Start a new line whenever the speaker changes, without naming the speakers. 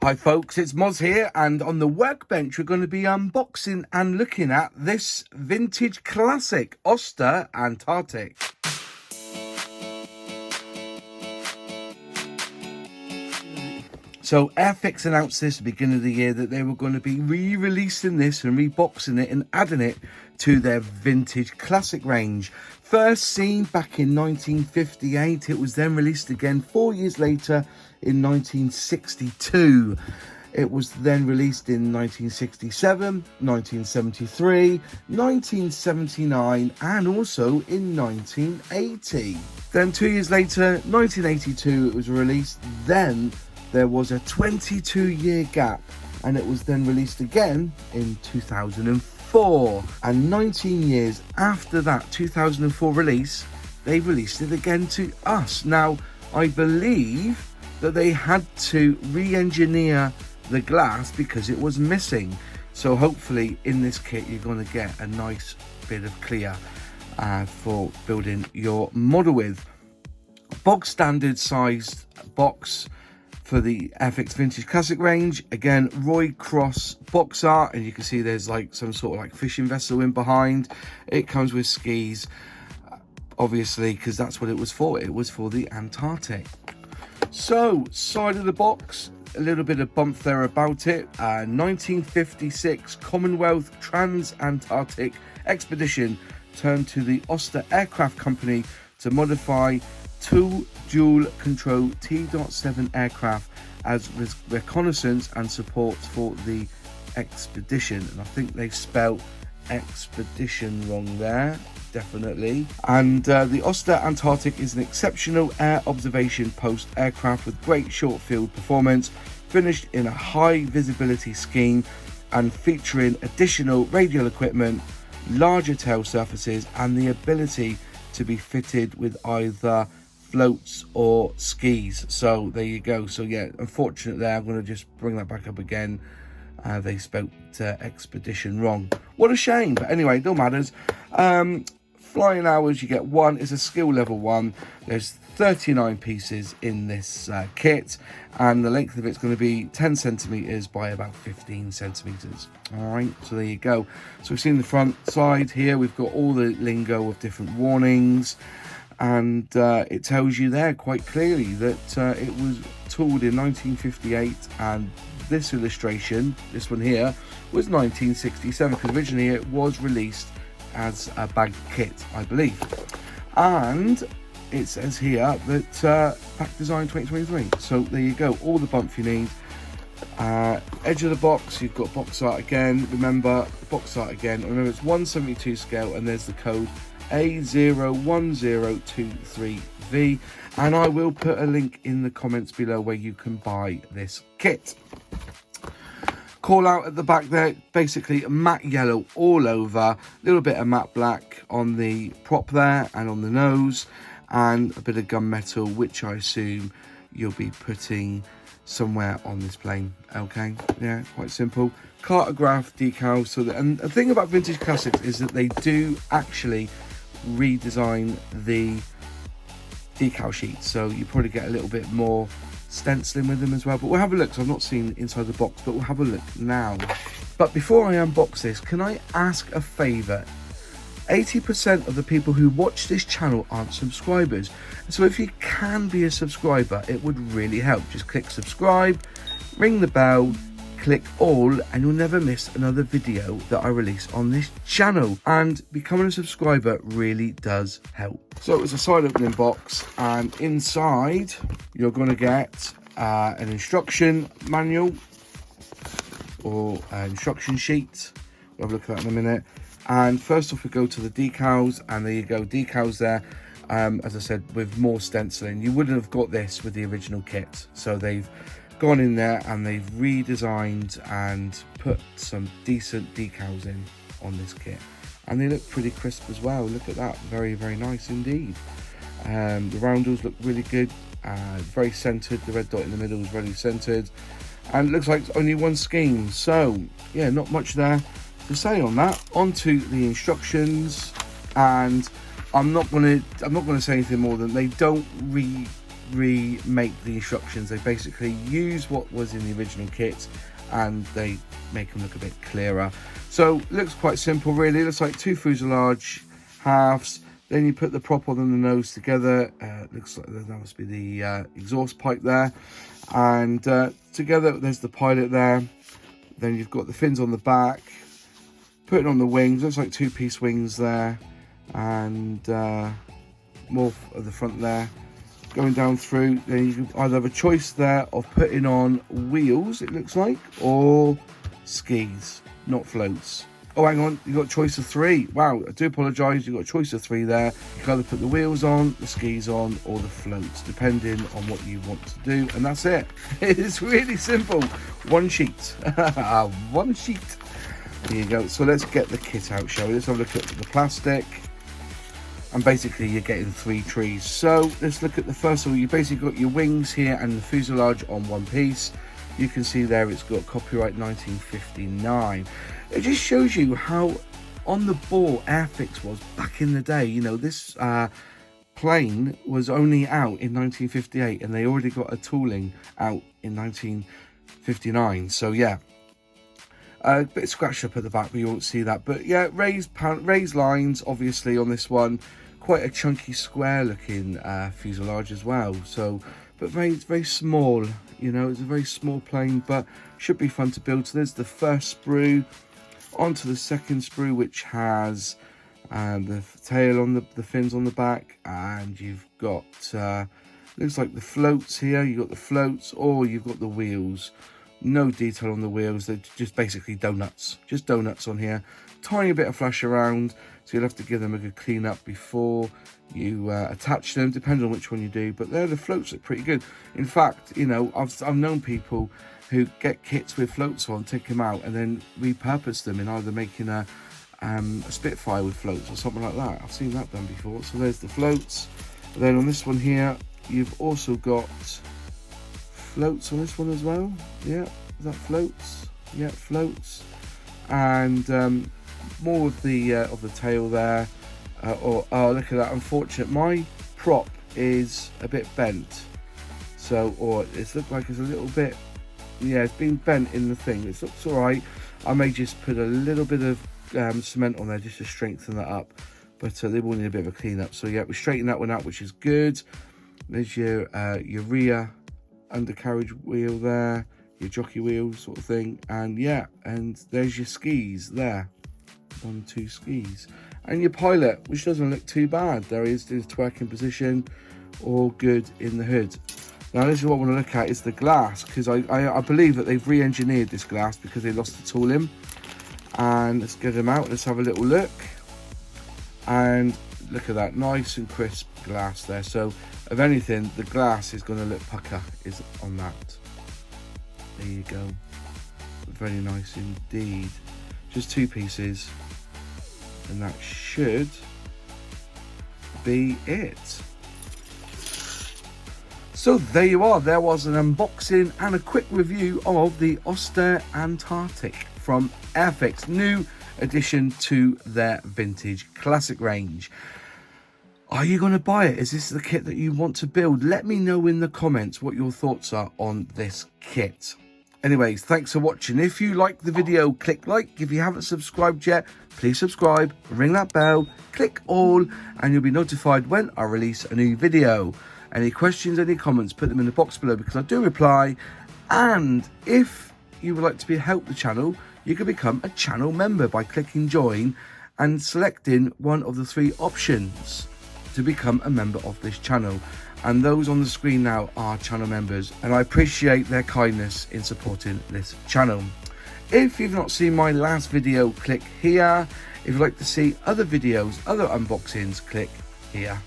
Hi folks, it's Moz here, and on the workbench we're going to be unboxing and looking at this vintage classic Auster Antarctic. So Airfix announced this at the beginning of the year that they were going to be re-releasing this and reboxing it and adding it to their vintage classic range. First seen back in 1958, it was then released again 4 years later in 1962. It was then released in 1967, 1973, 1979 and also in 1980. Then 2 years later, 1982, it was released. Then there was a 22-year gap and it was then released again in 2004. And 19 years after that 2004 release, they released it again to us. Now, I believe that they had to re-engineer the glass because it was missing. So hopefully in this kit you're going to get a nice bit of clear for building your model with. Bog standard sized box for the Airfix Vintage Classic range. Again, Roy Cross box art, and you can see there's like some sort of like fishing vessel in behind. It comes with skis, obviously, because that's what it was for. It was for the Antarctic. So, side of the box, a little bit of bump there about it. 1956 Commonwealth Trans-Antarctic Expedition turned to the Auster Aircraft Company to modify two dual control T-7 aircraft as reconnaissance and support for the expedition. And I think they spelled expedition wrong there, definitely. And the Auster Antarctic is an exceptional air observation post aircraft with great short field performance, finished in a high visibility scheme and featuring additional radial equipment, larger tail surfaces and the ability to be fitted with either floats or skis. So there you go. So yeah, unfortunately I'm going to just bring that back up again. They spelt expedition wrong. What a shame, but anyway, it don't matters. Flying hours, you get one. It's a skill level 1. There's 39 pieces in this kit, and the length of it's going to be 10 centimeters by about 15 centimeters. All right, so there you go. So we've seen the front side here. We've got all the lingo of different warnings, and it tells you there quite clearly that it was tooled in 1958, and this illustration, this one here, was 1967, because originally it was released as a bag kit, I believe. And it says here that pack design 2023. So there you go, all the bump you need. Edge of the box, you've got box art again. Remember, box art again. Remember, it's 1/72 scale, and there's the code A01023V, and I will put a link in the comments below where you can buy this kit. Call out at the back there, basically matte yellow all over, a little bit of matte black on the prop there and on the nose, and a bit of gunmetal, which I assume you'll be putting somewhere on this plane. Okay, yeah, quite simple. Cartograph decals. So and the thing about vintage classics is that they do actually redesign the decal sheets, so you probably get a little bit more stenciling with them as well, but we'll have a look. So I've not seen inside the box, but we'll have a look now. But before I unbox this, can I ask a favor? 80% of the people who watch this channel aren't subscribers, so if you can be a subscriber, it would really help. Just click subscribe, ring the bell, click all, and you'll never miss another video that I release on this channel. And becoming a subscriber really does help. So it's a side opening box, and inside you're going to get an instruction manual or an instruction sheet. We'll have a look at that in a minute. And first off, we go to the decals, and there you go, decals there. As I said, with more stenciling. You wouldn't have got this with the original kit, so they've gone in there and they've redesigned and put some decent decals in on this kit, and they look pretty crisp as well. Look at that, very, very nice indeed. The roundels look really good, very centered. The red dot in the middle is really centered, and it looks like it's only one scheme. So yeah, not much there to say on that. Onto the instructions, and I'm not gonna say anything more than they don't remake the instructions. They basically use what was in the original kit and they make them look a bit clearer. So it looks quite simple really. It looks like two fuselage halves, then you put the prop on and the nose together. Looks like that must be the exhaust pipe there, and together there's the pilot there. Then you've got the fins on the back, putting on the wings, looks like two-piece wings there, and more of the front there. Going down through, then you either have a choice there of putting on wheels, it looks like, or skis, not floats. Oh, hang on, you've got a choice of three. Wow, I do apologise, you've got a choice of three there. You can either put the wheels on, the skis on, or the floats, depending on what you want to do, and that's it. It's really simple. One sheet. One sheet. There you go. So let's get the kit out, shall we? Let's have a look at the plastic. And basically you're getting three trees. So let's look at the first one. You basically got your wings here and the fuselage on one piece. You can see there it's got copyright 1959. It just shows you how on the ball Airfix was back in the day. You know, this plane was only out in 1958 and they already got a tooling out in 1959. So yeah, a bit scratched up at the back, but you won't see that. But yeah, raised lines obviously on this one. Quite a chunky square looking fuselage as well. So, but very small. You know, it's a very small plane, but should be fun to build. So there's the first sprue. Onto the second sprue, which has the tail on the fins on the back, and you've got looks like the floats here. You've got the floats, or you've got the wheels. No detail on the wheels, they're just basically donuts, just donuts on here. Tiny bit of flash around, so you'll have to give them a good clean up before you attach them, depending on which one you do. But the floats look pretty good. In fact, you know, I've known people who get kits with floats on, take them out, and then repurpose them in either making a Spitfire with floats or something like that. I've seen that done before. So there's the floats. Then on this one here, you've also got floats on this one as well. Yeah, is that floats? Yeah, floats. And more of the tail there. Oh, look at that! Unfortunate, my prop is a bit bent. So, or it's looked like it's a little bit. Yeah, it's been bent in the thing. It looks all right. I may just put a little bit of cement on there just to strengthen that up. But they will need a bit of a clean up. So yeah, we straighten that one out, which is good. There's your rear undercarriage wheel there, your jockey wheel sort of thing, and yeah, and there's your skis there, 1, 2 skis, and your pilot, which doesn't look too bad. There is his twerking position, all good in the hood. Now this is what I want to look at, is the glass, because I believe that they've re-engineered this glass because they lost the tooling. And let's get them out, let's have a little look, and look at that, nice and crisp glass there. So if anything, the glass is going to look pucker is on that. There you go, very nice indeed. Just 2 pieces, and that should be it. So there you are, there was an unboxing and a quick review of the Auster Antarctic from Airfix, new addition to their vintage classic range. Are you going to buy it? Is this the kit that you want to build? Let me know in the comments what your thoughts are on this kit. Anyways, thanks for watching. If you liked the video, click like. If you haven't subscribed yet, please subscribe, ring that bell, click all, and you'll be notified when I release a new video. Any questions, any comments, put them in the box below because I do reply. And if you would like to help the channel, you can become a channel member by clicking join and selecting one of the 3 options to become a member of this channel. And those on the screen now are channel members, and I appreciate their kindness in supporting this channel. If you've not seen my last video, click here. If you'd like to see other videos, other unboxings, click here.